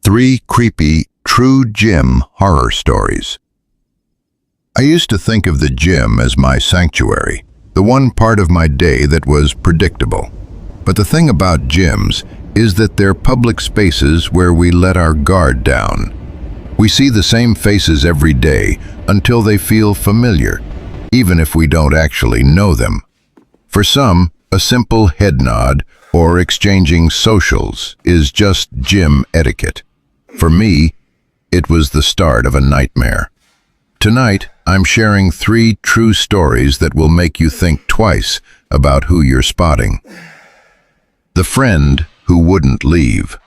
3 creepy, true gym horror stories. I used to think of the gym as my sanctuary, the one part of my day that was predictable. But the thing about gyms is that they're public spaces where we let our guard down. We see the same faces every day until they feel familiar, even if we don't actually know them. For some, a simple head nod or exchanging socials is just gym etiquette. For me, it was the start of a nightmare. Tonight, I'm sharing 3 true stories that will make you think twice about who you're spotting. The friend who wouldn't leave.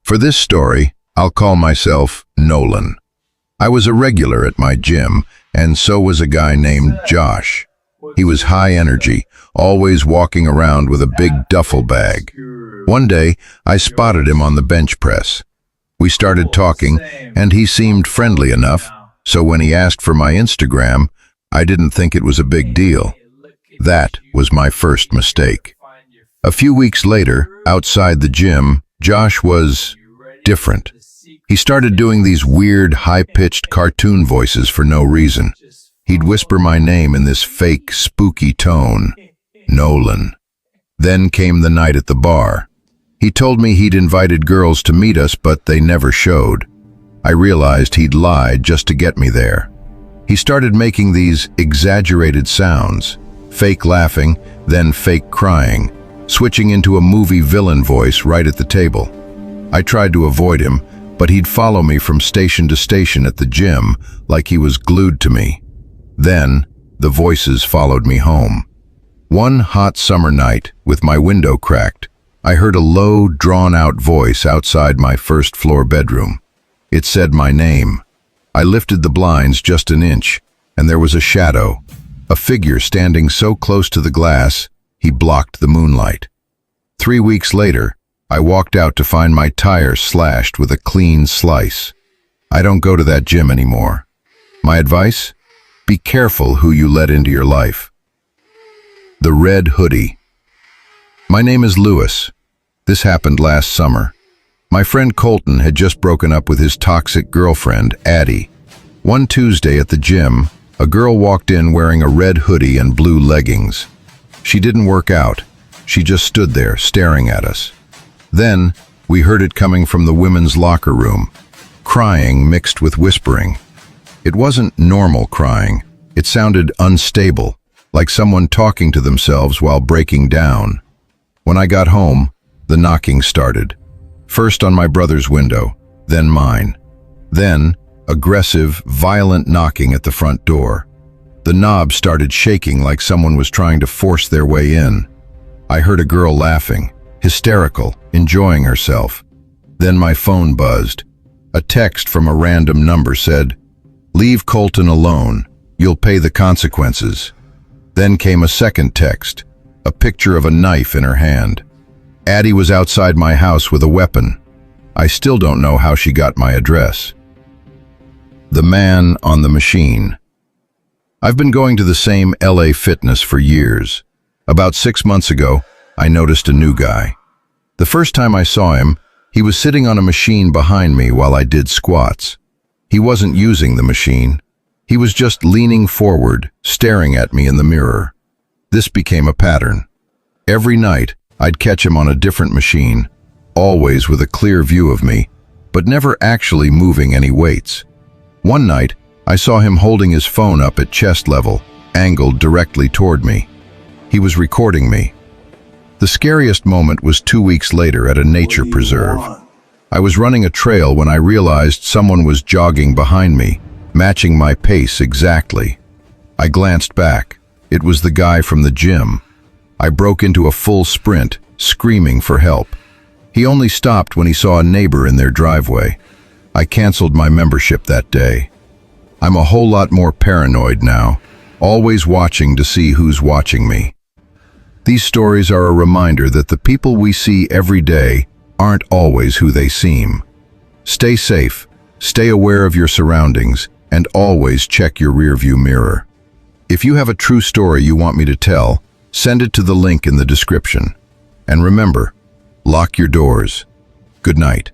For this story, I'll call myself Nolan. I was a regular at my gym, and so was a guy named Josh. He was high energy, always walking around with a big duffel bag. One day, I spotted him on the bench press. We started talking, and he seemed friendly enough, so when he asked for my Instagram, I didn't think it was a big deal. That was my first mistake. A few weeks later, outside the gym, Josh was different. He started doing these weird, high-pitched cartoon voices for no reason. He'd whisper my name in this fake, spooky tone, Nolan. Then came the night at the bar. He told me he'd invited girls to meet us, but they never showed. I realized he'd lied just to get me there. He started making these exaggerated sounds, fake laughing, then fake crying, switching into a movie villain voice right at the table. I tried to avoid him, but he'd follow me from station to station at the gym like he was glued to me. Then, the voices followed me home. One hot summer night, with my window cracked, I heard a low, drawn-out voice outside my first-floor bedroom. It said my name. I lifted the blinds just an inch, and there was a shadow, a figure standing so close to the glass, he blocked the moonlight. 3 weeks later, I walked out to find my tire slashed with a clean slice. I don't go to that gym anymore. My advice? Be careful who you let into your life. The Red Hoodie. My name is Lewis. This happened last summer. My friend Colton had just broken up with his toxic girlfriend, Addie. One Tuesday at the gym, a girl walked in wearing a red hoodie and blue leggings. She didn't work out. She just stood there, staring at us. Then, we heard it coming from the women's locker room, crying mixed with whispering. It wasn't normal crying. It sounded unstable, like someone talking to themselves while breaking down. When I got home, the knocking started. First on my brother's window, then mine. Then, aggressive, violent knocking at the front door. The knob started shaking like someone was trying to force their way in. I heard a girl laughing, hysterical, enjoying herself. Then my phone buzzed. A text from a random number said, "Leave Colton alone. You'll pay the consequences." Then came a second text, a picture of a knife in her hand. Addie was outside my house with a weapon. I still don't know how she got my address. The man on the machine. I've been going to the same LA Fitness for years. About 6 months ago, I noticed a new guy. The first time I saw him, he was sitting on a machine behind me while I did squats. He wasn't using the machine. He was just leaning forward, staring at me in the mirror. This became a pattern. Every night, I'd catch him on a different machine, always with a clear view of me, but never actually moving any weights. One night, I saw him holding his phone up at chest level, angled directly toward me. He was recording me. The scariest moment was 2 weeks later at a nature preserve. I was running a trail when I realized someone was jogging behind me, matching my pace exactly. I glanced back. It was the guy from the gym. I broke into a full sprint, screaming for help. He only stopped when he saw a neighbor in their driveway. I canceled my membership that day. I'm a whole lot more paranoid now, always watching to see who's watching me. These stories are a reminder that the people we see every day aren't always who they seem. Stay safe, stay aware of your surroundings, and always check your rearview mirror. If you have a true story you want me to tell, send it to the link in the description. And remember, lock your doors. Good night.